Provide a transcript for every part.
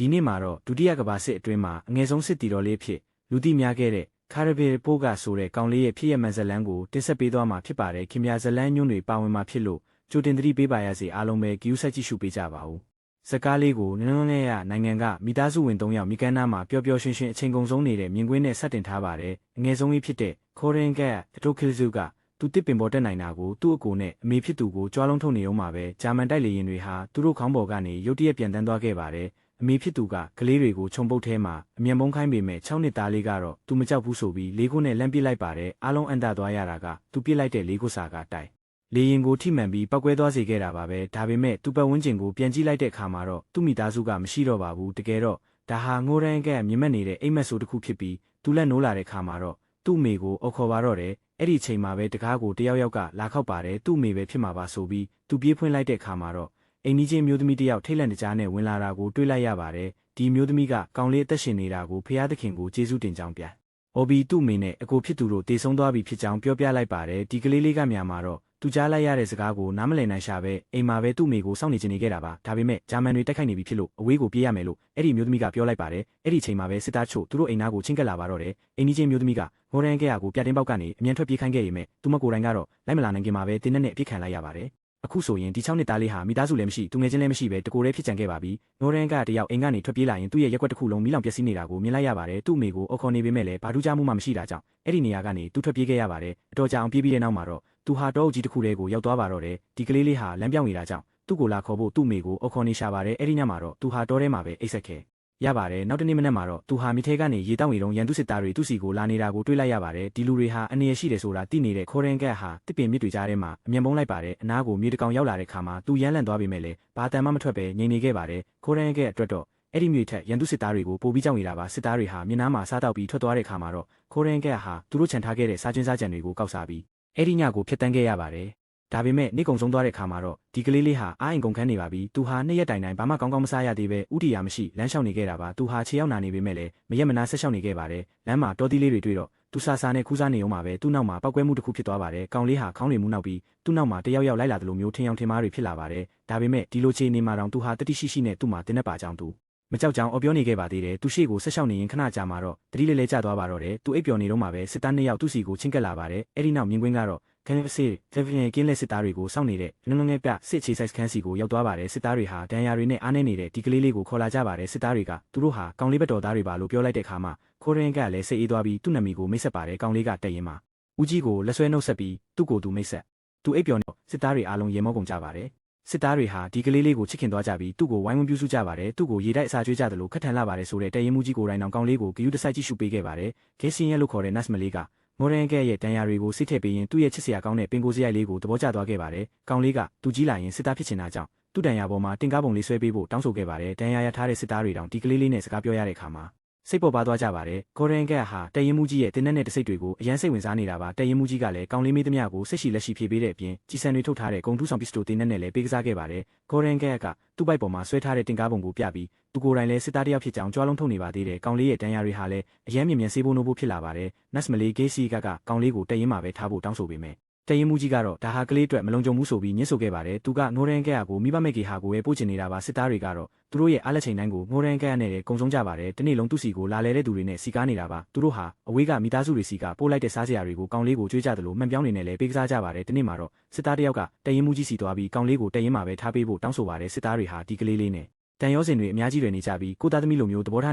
ဒီနေ့မှာတော့ဒုတိယကမ္ဘာစစ်အတွင်းမှာအငယ်ဆုံးစစ်တီတော်လေးဖြစ်လူသိများခဲ့တဲ့ခါရဘီပိုးကဆိုတဲ့ကောင်လေးရဲ့ဖြစ်ရမှန်ဇလန်းကိုတင်ဆက်ပေးသွားမှာဖြစ်ပါတယ်ခင်ဗျာဇလန်းညွန့်တွေပါဝင်မှာဖြစ်လို့ကြိုတင်သတိပေးပါရစေအားလုံးပဲကြည့်ဆက်ကြည့်ရှုပေးကြပါဦးဇကားလေးကိုနန်းနန်းရနိုင်ငံကမိသားစုဝင်3ယောက်မိကန်းနာမှာပျော်ပျော်ရွှင်ရွှင်အချိန်ကုန်ဆုံးနေတဲ့မြင်ကွင်းနဲ့ဆက်တင်ထားပါတယ်အငယ်ဆုံးကြီးဖြစ်တဲ့ခိုရင်ကတိုကီဇူကသူတစ်ပင်ပေါ်တက်နိုင်တာကိုသူ့အကိုနဲ့အမေဖြစ်သူကိုကြွားလုံးထုတ်နေအောင်မှာပဲဂျာမန်တိုက်လေယာဉ်တွေဟာသူတို့ခေါင်းပေါ်ကနေရုတ်တရက်ပြန်တန်းသွားခဲ့ပါတယ်အမေဖြစ်သူကကလေးတွေကိုခြုံပုတ်ထဲမှာအမြန်ပုံးခိုင်းပေမဲ့6နှစ်သားလေးကတော့သူမကြောက်ဘူးဆိုပြီးလေးခုနဲ့လမ်းပစ်လိုက်ပါတယ်အားလုံးအန်တသွားရတာကသူပစ်လိုက်တဲ့လေးခုစာကတိုက်လေရင်ကိုထိမှန်ပြီးပောက်ကွဲသွားစေခဲ့တာပါပဲဒါပေမဲ့သူ့ပတ်ဝန်းကျင်ကိုပြန်ကြည့်လိုက်တဲ့အခါမှာတော့သူ့မိသားစုကမရှိတော့ပါဘူးတကယ်တော့ဒါဟာငိုရန်ကမြင်မဲ့နေတဲ့အိမ်မက်ဆိုးတစ်ခုဖြစ်ပြီးသူလက်နိုးလာတဲ့အခါမှာတော့သူ့မိကိုအော်ခေါ်ပါတော့တယ်အဲ့ဒီအချိန်မှာပဲတကားကိုတယောက်ကလာခောက်ပါတယ်သူ့မိပဲဖြစ်မှာပါဆိုပြီးသူပြေးဖွင့်လိုက်တဲ့အခါမှာတော့အိမ်ကြီးချင်းမျိုးသမီးတယောက်ထိတ်လန့်တကြားနဲ့ဝင်လာတာကိုတွေ့လိုက်ရပါတယ်ဒီမျိုးသမီးကကောင်လေးအသက်ရှင်နေတာကိုဖျားသခင်ကိုကျေးဇူးတင်ကြောင်းပြန်။အော်ဘီသူ့မိနဲ့အကိုဖြစ်သူတို့တေဆုံးသွားပြီဖြစ်ကြောင်းပြောပြလိုက်ပါတယ်ဒီကလေးလေးကမြန်မှာတော့သူကြားလိုက်ရတဲ့စကားကိုနားမလည်နိုင်ရှာပဲအိမ်မှာပဲသူ့မိကိုစောင့်နေချင်နေခဲ့တာပါဒါပေမဲ့ဂျာမန်တွေတိုက်ခိုက်နေပြီဖြစ်လို့အဝေးကိုပြေးရမယ်လို့အဲ့ဒီမျိုးသမီးကပြောလိုက်ပါတယ်အဲ့ဒီအချိန်မှာပဲစစ်သားချို့သူတို့အိမ်သားကိုချင်းကပ်လာပါတော့တယ်အိမ်ကြီးချင်းမျိုးသမီးကငိုရန်ကကိုပြတင်းပေါက်ကနေအမြန်ထွက်ပြေးခိုင်းခဲ့ရမယ်သူမကိုယ်တိုင်ကတော့လိုက်မလာနိုင်ခင်မှာပဲတင်းနဲ့အပြစ်ခံလိုက်ရပါတယ်အခုဆိုရင်ဒီ6နှစ်သားလေးဟာမိသားစုလည်းမရှိသူငယ်ချင်းလည်းမရှိပဲတကိုယ်တည်းဖြစ်ကြံခဲ့ပါပြီ။နိုရန်ကတယောက်အိမ်ကနေထွက်ပြေးလာရင်သူ့ရဲ့ရက်ွက်တစ်ခုလုံးမီးလောင်ပျက်စီးနေတာကိုမြင်လိုက်ရပါတယ်။သူ့မိကိုအော်ခေါ်နေပေမဲ့လည်းဘာထူးခြားမှုမှမရှိတာကြောင့်အဲ့ဒီနေရာကနေသူထွက်ပြေးခဲ့ရပါတယ်။အတော်ကြာအောင်ပြေးပြီးတဲ့နောက်မှာတော့သူဟာတောအုပ်ကြီးတစ်ခုတည်းကိုရောက်သွားပါတော့တယ်။ဒီကလေးလေးဟာလမ်းပြောင်းနေတာကြောင့်သူ့ကိုလာခေါ်ဖို့သူ့မိကိုအော်ခေါ်နေရှာပါတယ်။အဲ့ဒီညမှာတော့သူဟာတောထဲမှာပဲအိပ်ဆက်ခဲ့ရပါတယ်နောက်တနေ့မနက်မှာတော့သူဟာမိထဲကနေရေတောက်နေတော့ရန်သူစစ်သားတွေသူ့စီကိုလာနေတာကိုတွေ့လိုက်ရပါတယ်ဒီလူတွေဟာအနေရရှိတယ်ဆိုတာသိနေတဲ့ခိုရင်ကက်ဟာတစ်ပင်မြစ်တွေကြားထဲမှာအမြန်ပုံးလိုက်ပါတယ်အနားကိုမြေတကောင်ရောက်လာတဲ့ခါမှာသူရမ်းလန့်သွားပေမဲ့လည်းဘာတန်မှမထွက်ပဲငြိမ်နေခဲ့ပါတယ်ခိုရင်ကက်အတွက်တော့အဲ့ဒီမြေထက်ရန်သူစစ်သားတွေကိုပိုပြီးကြောက်နေတာပါစစ်သားတွေဟာမျက်နှာမှာစားတောက်ပြီးထွက်သွားတဲ့ခါမှာတော့ခိုရင်ကက်ဟာသူတို့ခြံထားခဲ့တဲ့စားကျွင်းစားကြံတွေကိုကောက်စားပြီးအဲ့ဒီညကိုဖျက်တမ်းခဲ့ရပါတယ်ဒါပေမဲ့နေကုံဆုံးသွားတဲ့ခါမှာတော့ဒီကလေးလေးဟာအားအင်ကုန်ခန်းနေပါပြီသူဟာနှစ်ရက်တိုင်ဘာမှကောင်းကောင်းမစားရသေးပဲဥတီယာမရှိလမ်းလျှောက်နေခဲ့တာပါသူဟာခြေရောက်နာနေပေမဲ့လည်းမရက်မနာဆက်လျှောက်နေခဲ့ပါတယ်လမ်းမှာတော်သီးလေးတွေတွေ့တော့သူဆာဆာနဲ့ခူးစားနေအောင်ပါပဲသူ့နောက်မှာပောက်ကွဲမှုတစ်ခုဖြစ်သွားပါတယ်ကောင်လေးဟာခေါင်းတွေမူနောက်ပြီးသူ့နောက်မှာတယောက်လိုက်လာတယ်လို့မျိုးထင်အောင်ထင်မှားတွေဖြစ်လာပါတယ်ဒါပေမဲ့ဒီလိုခြေနေမှာတောင်သူဟာတတိရှိရှိနဲ့သူ့မှာတင်းနေပါကြောင်းသူမကြောက်ကြောင်အော်ပြောနေခဲ့ပါသေးတယ်သူရှေ့ကိုဆက်လျှောက်နေရင်ခဏကြာမှာတော့တတိလေးလေးကျသွားပါတော့တယ်သူအိပ်ပျော်နေတော့မှပဲစစ်သား2ယောက်သူ့စီကိုချင်းကပ်လာပါတယ်အဲ့ဒီနောက်မြင်ကွင်းကတော့ကန်ဖစီတေဗီကင်းလက်စစ်သားတွေကိုစောင့်နေတဲ့ငငငယ်ပြစစ်ချေဆိုင်စခန်းစီကိုရောက်သွားပါတယ်စစ်သားတွေဟာဒဏ်ရာတွေနဲ့အားနေနေတဲ့ဒီကလေးလေးကိုခေါ်လာကြပါတယ်စစ်သားတွေကသူတို့ဟာကောင်လေးဘက်တော်သားတွေပါလို့ပြောလိုက်တဲ့အခါမှာခိုရင်ကလည်းစိတ်အေးသွားပြီးသူ့နာမည်ကိုမိတ်ဆက်ပါတယ်ကောင်လေးကတက်ရင်မှာဦးကြီးကိုလက်ဆွဲနှုတ်ဆက်ပြီးသူ့ကိုယ်သူမိတ်ဆက်သူအိပ်ပျော်နေစစ်သားတွေအားလုံးရေမောကုန်ကြပါတယ်စစ်သားတွေဟာဒီကလေးလေးကိုချစ်ခင်သွားကြပြီးသူ့ကိုဝိုင်းဝန်းပြုစုကြပါတယ်သူ့ကိုရေတိုက်အစာကျွေးကြတယ်လို့ခက်ထန်လာပါတယ်ဆိုတဲ့တရင်မှုကြီးကိုယ်တိုင်အောင်ကောင်လေးကိုဂယူးတစိုက်ကြည့်ရှုပေးခဲ့ပါတယ်ဂေးစင်ရဲလို့ခေါ်တဲ့နတ်မလေးကမိုရန်ကဲရဲ့တန်ရာတွေကိုစစ်ထည့်ပေးရင်သူ့ရဲ့ချစ်စရာကောင်းတဲ့ပင်ကိုစရိုက်လေးကိုသဘောကျသွားခဲ့ပါတယ်။ကောင်လေးကသူကြီးလာရင်စစ်သားဖြစ်ချင်တာကြောင့်သူ့တန်ရာပေါ်မှာတင်ကားပုံလေးဆွဲပေးဖို့တောင်းဆိုခဲ့ပါတယ်။တန်ရာရထားတဲ့စစ်သားတွေတောင်ဒီကလေးလေးနဲ့စကားပြောရတဲ့အခါမှာစိတ်ပေါ်ပါသွားကြပါတယ်။ကိုရန်ကဲဟာတရင်မှုကြီးရဲ့တင်းနဲ့တစိတ်တွေကိုအရန်စိတ်ဝင်စားနေတာပါ။တရင်မှုကြီးကလည်းကောင်လေးမေးသမျှကိုစစ်ရှိလက်ရှိဖြေပေးတဲ့အပြင်ကြီးစံတွေထုတ်ထားတဲ့ဂုံတူးဆောင်ပစ္စတိုတင်းနဲ့လည်းပေးကစားခဲ့ပါတယ်။ကိုရန်ကဲကသူ့ပိုက်ပေါ်မှာဆွဲထားတဲ့တင်ကားပုံကိုပြပြီးသူကိုယ်တိုင်လည်းစစ်သားတယောက်ဖြစ်ကြောင်းကြွားလုံးထုတ်နေပါသေးတယ်။ကောင်လေးရဲ့တန်ရာတွေဟာလည်းအရန်မြင်မြန်စေးဖို့နိုးဖို့ဖြစ်လာပါတယ်။နတ်မလေးဂေးစီကကောင်လေးကိုတရင်မှာပဲထားဖို့တောင်းဆိုပေမဲ့တရင်မှုကြီးကတော့ဒါဟာကလေးအတွက်မလုံခြုံဘူးဆိုပြီးညှင်းဆိုခဲ့ပါတယ်။သူကငိုရန်ကဲကိုမိဘမိတ်ကေဟာကိုပဲပို့ချင်နေတာပါစစ်သားတွေကတော့သူတို့ရဲ့အားလက်ချိန်တိုင်းကိုငိုရန်ကဲနဲ့ကုံဆုံးကြပါတယ်။တနေ့လုံးသူ့စီကိုလာလဲတဲ့သူတွေနဲ့စီကားနေတာပါ။သူတို့ဟာအဝေးကမိသားစုတွေစီကပို့လိုက်တဲ့စားစရာတွေကိုကောင်လေးကိုကြွေးကြတယ်လို့မှန်ပြောင်းနေနဲ့လည်းပေးကစားကြပါတယ်။တနေ့မှာတော့စစ်သားတယောက်ကတရင်မှုကြီးစီသွားပြီးကောင်လေးကိုတရင်မှာပဲထားပေးဖို့တောင်းဆိုပါတယ်စစ်သားတွေဟာဒီကလေးလေးနဲ့တန်ရောစင်တွေအများကြီးတွေနေကြပြီးကိုသားသမီးလိုမျိုးသဘောထာ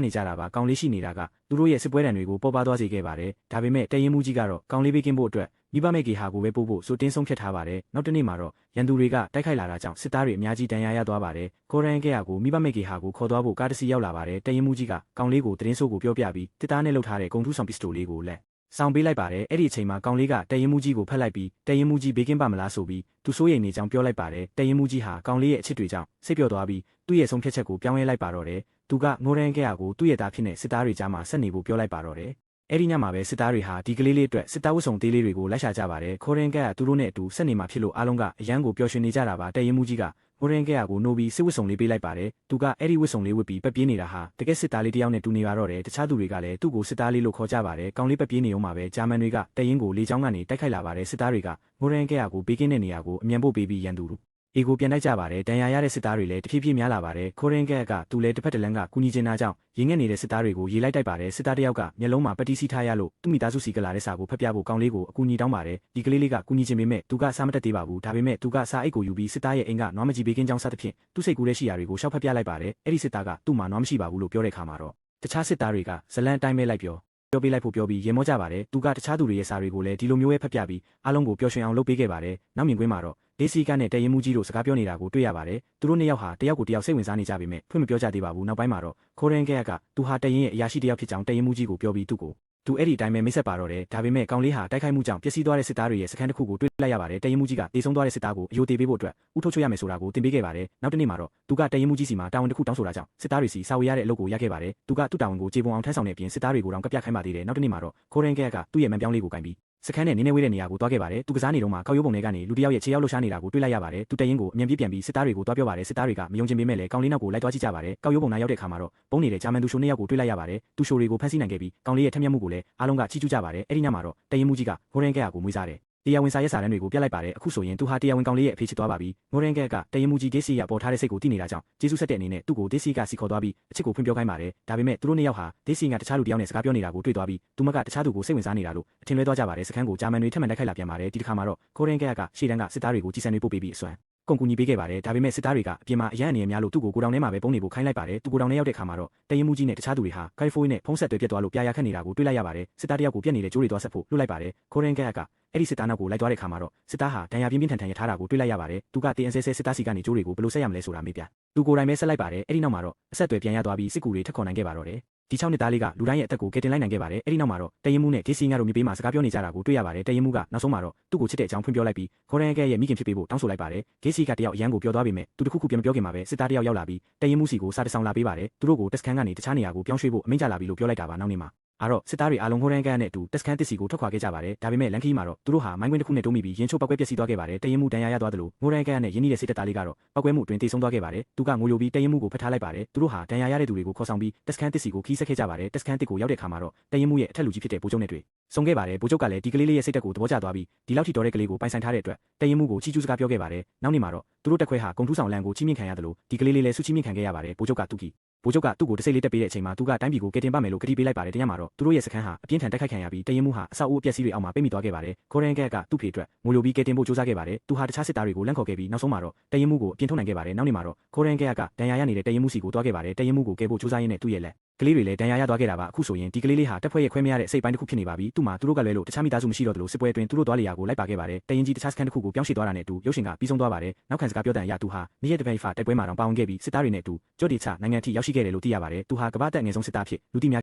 းနေကြတာပါကောင်လေးရှိနေတာကသူတို့ရဲ့စစ်ပွဲတံတွေကိုပေါ်ပါသွားစေခဲ့ပါတယ်ဒါပေမဲ့တရင်မှုကြီးကတော့ကောင်လေးပေးကင်းဖို့အတွက်မိဘမိတ်ကေဟာကိုပဲပို့ဖို့ဆိုတင်းဆုံးဖြတ်ထားပါတယ်နောက်တနေ့မှာတော့ရန်သူတွေကတိုက်ခိုက်လာတာကြောင့်စစ်သားတွေအများကြီးတန်ရာရသွားပါတယ်ကိုရန်ကဲကိုမိဘမိတ်ကေဟာကိုခေါ်သွားဖို့ကားတစ်စီးရောက်လာပါတယ်တရင်မှုကြီးကကောင်လေးကိုတင်းဆိုးကိုပြောပြပြီးတစ်သားနဲ့လှုပ်ထားတဲ့ဂုံထူးဆောင်ပစ္စတိုလေးကိုလက်ဆောင်ပေးလိုက်ပါတယ်အဲ့ဒီအချိန်မှာကောင်လေးကတရင်မှုကြီးကိုဖက်လိုက်ပြီးတရင်မှုကြီးဘေးကင်းပါမလားဆိုပြီးသူစိုးရိမ်နေကြောင်းပြောလိုက်ပါတယ်တရင်မှုကြီးဟာကောင်လေးရဲ့အချစ်တွေကြောင့်စိတ်ပျော်သွားပြီးသူ့ရဲ့ဆုံးဖြတ်ချက်ကိုပြောင်းလဲလိုက်ပါတော့တယ်သူကငိုရန်ကဲကိုသူ့ရဲ့သားဖြစ်တဲ့စစ်သားတွေကြားမှာဆက်နေဖို့ပြောလိုက်ပါတော့တယ်အဲ့ဒီညမှာပဲစစ်သားတွေဟာဒီကလေးလေးအတွက်စစ်သားဝတ်စုံသေးလေးတွေကိုလိုက်ရှာကြပါတယ်ခိုရင်ကဲသူတို့နဲ့အတူဆက်နေမှာဖြစ်လို့အားလုံးကအရန်ကိုပျော်ရွှင်နေကြတာပါတရင်မှုကြီးကကိုရင်ကဲကိုနိုးပြီးစစ်ဝတ်စုံလေးပေးလိုက်ပါတယ်သူကအဲ့ဒီဝတ်စုံလေးဝတ်ပြီးပက်ပြေးနေတာဟာတကယ်စစ်သားလေးတယောက်နဲ့တူနေပါတော့တယ်တခြားသူတွေကလည်းသူ့ကိုစစ်သားလေးလို့ခေါ်ကြပါတယ်ကောင်လေးပက်ပြေးနေအောင်မှာပဲဂျာမန်တွေကတရင်ကိုလေကြောင်းကနေတိုက်ခိုက်လာပါတယ်စစ်သားတွေကကိုရင်ကဲကိုဘေးကင်းတဲ့နေရာကိုအမြန်ပို့ပေးပြီးရန်သူ အေကိုပြန်တိုက်ကြပါတယ်ဒဏ်ရာရတဲ့စစ်သားတွေလည်းတဖြည်းဖြည်းများလာပါတယ်ခိုရင်ကက်ကသူလည်းတစ်ဖက်တစ်လမ်းကကူညီချင်တာကြောင့်ရင်းငက်နေတဲ့စစ်သားတွေကိုရေလိုက်တိုက်ပါတယ်စစ်သားတစ်ယောက်ကမျက်လုံးမှာပတိစီးထားရလို့သူ့မိသားစုစီကလာတဲ့စာကိုဖတ်ပြဖို့ကောင်းလေးကိုအကူအညီတောင်းပါတယ်ဒီကလေးလေးကကူညီချင်ပေမဲ့သူကစားမတက်သေးပါဘူးဒါပေမဲ့သူကစားအိတ်ကိုယူပြီးစစ်သားရဲ့အိမ်ကနွားမကြီးဘေးကင်းကြောင်းစသဖြင့်သူ့စိတ်ကူးတဲ့ရှိရာတွေကိုရှောက်ဖတ်ပြလိုက်ပါတယ်အဲ့ဒီစစ်သားကသူ့မှာနွားမရှိပါဘူးလို့ပြောတဲ့အခါမှာတော့တခြားစစ်သားတွေကဇလန်အတိုင်းပဲလိုက်ပြောပေးလိုက်ဖို့ပြောပြီးရေမောကြပါတယ်သူကတခြားသူတွေရဲ့စာတွေကိုလည်းဒီလိုမျိုးပဲဖတ်ပြပြီးအားလုံးကိုပျော်ရွှင်အောင်လုပ်ပေးခဲ့ပါတယ်နောက်မြင်ကွင်းမှာတော့ဒေးစီကနဲ့တရင်မှုကြီးတို့စကားပြောနေတာကိုတွေ့ရပါတယ်သူတို့နှစ်ယောက်ဟာတယောက်ကိုတယောက်စိတ်ဝင်စားနေကြပေမဲ့ဖွင့်မပြောကြသေးပါဘူးနောက်ပိုင်းမှာတော့ခိုရင်ကက်ကသူဟာတရင်ရဲ့အရာရှိတယောက်ဖြစ်ကြောင်းတရင်မှုကြီးကိုပြောပြီးသူအဲ့ဒီအတိုင်းပဲမိတ်ဆက်ပါတော့တယ်ဒါပေမဲ့ကောင်လေးဟာတိုက်ခိုက်မှုကြောင့်ပျက်စီးသွားတဲ့စစ်သားတွေရဲ့စခန်းတစ်ခုကိုတွေ့လိုက်ရပါတယ်တရင်မှုကြီးကတေဆုံးသွားတဲ့စစ်သားကိုအယိုသေးပေးဖို့အတွက်ဥထုတ်ချွတ်ရမယ်ဆိုတာကိုတင်ပေးခဲ့ပါတယ်နောက်တစ်နေ့မှာတော့သူကတရင်မှုကြီးစီမှာတာဝန်တစ်ခုတောင်းဆိုတာကြောင့်စစ်သားတွေစီစာဝေရတဲ့အလုပ်ကိုရခဲ့ပါတယ်သူကသူ့တာဝန်ကိုခြေပုံအောင်ထမ်းဆောင်တဲ့အပြင်စစ်သားတွေကိုတောင်ကပြခိုင်းပါသေးတယ်နောက်တစ်နေ့မှာတော့ခိုရင်ကက်ကသူ့ရဲ့မှန်ပြောင်းလေးကိုကင်ပြီးစခန်းနဲ့နင်းနေဝေးတဲ့နေရာကိုသွားခဲ့ပါတယ်သူကစားနေတော့မှကောက်ရိုးပုံတွေကနေလူတစ်ယောက်ရဲ့ခြေရောက်လှရှားနေတာကိုတွေ့လိုက်ရပါတယ်သူတရင်ကိုအမြန်ပြေးပြန်ပြီးစစ်သားတွေကိုသွားပြောပါတယ်စစ်သားတွေကမယုံချင်ပေမဲ့လည်းကောင်လေးနောက်ကိုလိုက်သွားကြည့်ကြပါတယ်ကောက်ရိုးပုံနာရောက်တဲ့အခါမှာတော့ပုံနေတဲ့ဂျာမန်သူရှိုးနှစ်ယောက်ကိုတွေ့လိုက်ရပါတယ်သူရှိုးတွေကိုဖမ်းဆီးနိုင်ခဲ့ပြီးကောင်လေးရဲ့ထက်မြက်မှုကိုလည်းအားလုံးကချီးကျူးကြပါတယ်အဲ့ဒီညမှာတော့တရင်မှုကြီးကခိုရင်ကက်ကိုမွေးစားတယ်တရားဝင်စာရေးစာတမ်းတွေကိုပြလိုက်ပါတယ်အခုဆိုရင်သူဟာတရားဝင်ကောင်လေးရဲ့အဖေချစ်သွားပါပြီငိုရင်ကက်ကတရင်မှုကြီးဒေးစီကပေါ်ထားတဲ့စိတ်ကိုသိနေတာကြောင့်ကျေးဇူးဆက်တဲ့အနေနဲ့သူ့ကိုဒေးစီကစီခေါ်သွားပြီးအချစ်ကိုဖွင့်ပြောခိုင်းပါတယ်ဒါပေမဲ့သူတို့နှစ်ယောက်ဟာဒေးစီကတခြားလူတစ်ယောက်နဲ့စကားပြောနေတာကိုတွေ့သွားပြီးသူမကတခြားသူကိုစိတ်ဝင်စားနေတာလို့အထင်လွဲသွားကြပါတယ်စခန်းကိုဂျာမန်တွေထပ်မံတိုက်ခိုက်လာပြန်ပါတယ်ဒီတစ်ခါမှာတော့ခိုရင်ကက်ကရှေ့တန်းကစစ်သားတွေကိုကြီးစံတွေပို့ပေးပြီးအစွမ်းကုန်ကူညီပေးခဲ့ပါတယ်ဒါပေမဲ့စစ်သားတွေကအပြင်မှာအရန်အနေများလို့သူ့ကိုကိုတောင်ထဲမှာပဲပုံနေဖို့ခိုင်းလိုက်ပါတယ်သူကိုတောင်ထဲရောက်တဲ့ခါမှာတော့တရင်မှုကြီးနဲ့တခြားသူတွေဟာကယ်လီဖိုးနီးယားနဲ့ဖုန်းဆက်တွေပြတ်သွားလို့ပြာရခတ်နေတာကိုတွေ့လိုက်ရပါတယ်စစ်သားတယောက်ကိုပြက်နေတဲ့ကြိုးတွေသွားဆက်ဖို့လွှတ်လိုက်ပါတယ်ခိုရင်ကက်ကအဲ့ဒီစစ်သားနောက်ကိုလိုက်သွားတဲ့ခါမှာတော့စစ်သားဟာဒဏ်ရာပြင်းပြင်းထန်ထန်ရထားတာကိုတွေ့လိုက်ရပါတယ်သူကတင်အဆဲဆဲစစ်သားစီကနေကြိုးတွေကိုဘယ်လိုဆက်ရမလဲဆိုတာမေးပြသူကိုယ်တိုင်ပဲဆက်လိုက်ပါတယ်အဲ့ဒီနောက်မှာတော့အဆက်အသွယ်ပြန်ရသွားပြီးစစ်ကူတွေထပ်ခေါ်နိုင်ခဲ့ပါတော့တယ်ဒီ6နှစ်သားလေးကလူတိုင်းရဲ့အသက်ကိုကယ်တင်လိုက်နိုင်ခဲ့ပါတယ်အဲ့ဒီနောက်မှာတော့တရင်မှုနဲ့ဒေးစီငါတို့မြေပေးမှာစကားပြောနေကြတာကိုတွေ့ရပါတယ်တရင်မှုကနောက်ဆုံးမှာတော့သူ့ကိုချစ်တဲ့အကြောင်းဖွင့်ပြောလိုက်ပြီးခိုရင်ကက်ရဲ့မိခင်ဖြစ်ပေးဖို့တောင်းဆိုလိုက်ပါတယ်ဒေးစီကတယောက်အရန်ကိုပြောသွားပေမဲ့သူတခုခုပြန်မပြောခင်မှာပဲစစ်သားတယောက်ရောက်လာပြီးတရင်မှုစီကိုစာတစောင်လာပေးပါတယ်သူတို့ကိုတက်စခန်းကနေတခြားနေရာကိုပြောင်းရွှေ့ဖို့အမိန့်ချလာပြီးလို့ပြောလိုက်တာပါနောက်နေ့မှာအဲ့တော့စစ်သားတွေအားလုံးခိုရင်ကက်နဲ့အတူတက်စခန်းတစ်စီကိုထွက်ခွာခဲ့ကြပါတယ်ဒါပေမဲ့လန်ခီမှာတော့သူတို့ဟာမိုင်းကွင်းတစ်ခုနဲ့တိုးမိပြီးရင်ချိုးပောက်ကွဲပျက်စီးသွားခဲ့ပါတယ်တရင်မှုတန်ရာရသွားတယ်လို့ခိုရင်ကက်နဲ့ရင်းနှီးတဲ့စစ်တပ်သားလေးကတော့ပောက်ကွဲမှုအတွင်းတေဆုံးသွားခဲ့ပါတယ်သူကငိုယိုပြီးတရင်မှုကိုဖတ်ထားလိုက်ပါတယ်သူတို့ဟာတန်ရာရတဲ့သူတွေကိုခေါ်ဆောင်ပြီးတက်စခန်းတစ်စီကိုခီးဆက်ခဲ့ကြပါတယ်တက်စခန်းတစ်ကိုရောက်တဲ့အခါမှာတော့တရင်မှုရဲ့အထက်လူကြီးဖြစ်တဲ့ဗိုလ်ချုပ်နဲ့တွေ့ဆုံခဲ့ပါတယ်ဗိုလ်ချုပ်ကလည်းဒီကလေးလေးရဲ့စိတ်တက်ကိုသဘောကျသွားပြီးဒီလောက်ထိတော်တဲ့ကလေးကိုပိုင်ဆိုင်ထားတဲ့အတွက်တရင်မှုကိုချီးကျူးစကားပြောခဲ့ပါတယ်နောက်နေ့မှာတော့သူတို့တက်ခွဲဟာဂုံထူးဆောင်လန်ကိုချီးမြှင့်ခံရတယ်လို့ဒီကလေးလေးလည်းဆုချီးမြှင့်ခံခဲ့ရပါတယ်ဗိုလ်ချုပ်ကသူ့ကိုတစိမ့်လေးတက်ပေးတဲ့အချိန်မှာသူကတိုင်းပြည်ကိုကယ်တင်ပါမယ်လို့ကတိပေးလိုက်ပါတယ်တညမှာတော့သူတို့ရဲ့စခန်းဟာအပြင်းထန်တိုက်ခိုက်ခံရပြီးတရင်မှုဟာအဆောက်အဦအပျက်စီးတွေအောက်မှာပိတ်မိသွားခဲ့ပါတယ်ခိုရင်ကက်ကသူ့ဖေအတွက်ငိုယိုပြီးကယ်တင်ဖို့ကြိုးစားခဲ့ပါတယ်သူဟာတခြားစစ်သားတွေကိုလန့်ခေါ်ခဲ့ပြီးနောက်ဆုံးမှာတော့တရင်မှုကိုအပြင်ထုတ်နိုင်ခဲ့ပါတယ်နောက်နေ့မှာတော့ခိုရင်ကက်ကဒဏ်ရာရနေတဲ့တရင်မှုစီကိုတွားခဲ့ပါတယ်တရင်မှုကိုကယ်ဖို့ကြိုးစားရင်းနဲ့သူ့ရဲ့လက်ကလေးတွေလည်းဒဏ်ရာရသွားခဲ့တာပါအခုဆိုရင်ဒီကလေးလေးဟာတက်ဖွဲ့ရဲ့ခွဲမရတဲ့အစိတ်ပိုင်းတစ်ခုဖြစ်နေပါပြီသူ့မှာသူတို့ကလွဲလို့တခြားမိသားစုမရှိတော့သလိုစစ်ပွဲအတွင်းသူတို့သွားလျာကိုလိုက်ပါခဲ့ပါတယ်တရင်ကြီးတခြားစခန်းတစ်ခုကိုပြောင်းရွှေ့သွားတာနဲ့အတူရုပ်ရှင်ကပြီးဆုံးသွားပါတယ်နောက်ခံစကားပြောတဲ့အရသူဟာနေ့ရက်တစ်ပတ်ဖာတိုက်ပွဲမှာတောင်ပါဝင်ခဲ့ပြီးစစ်သားတွေနဲ့အတူကြော့တီချနိုင်ငံထိရောက်ရှိခဲ့တယ်လို့သိရပါတယ်သူဟာကမ္ဘာ့တပ်ငယ်ဆုံးစစ်သားဖြစ်လူသိများ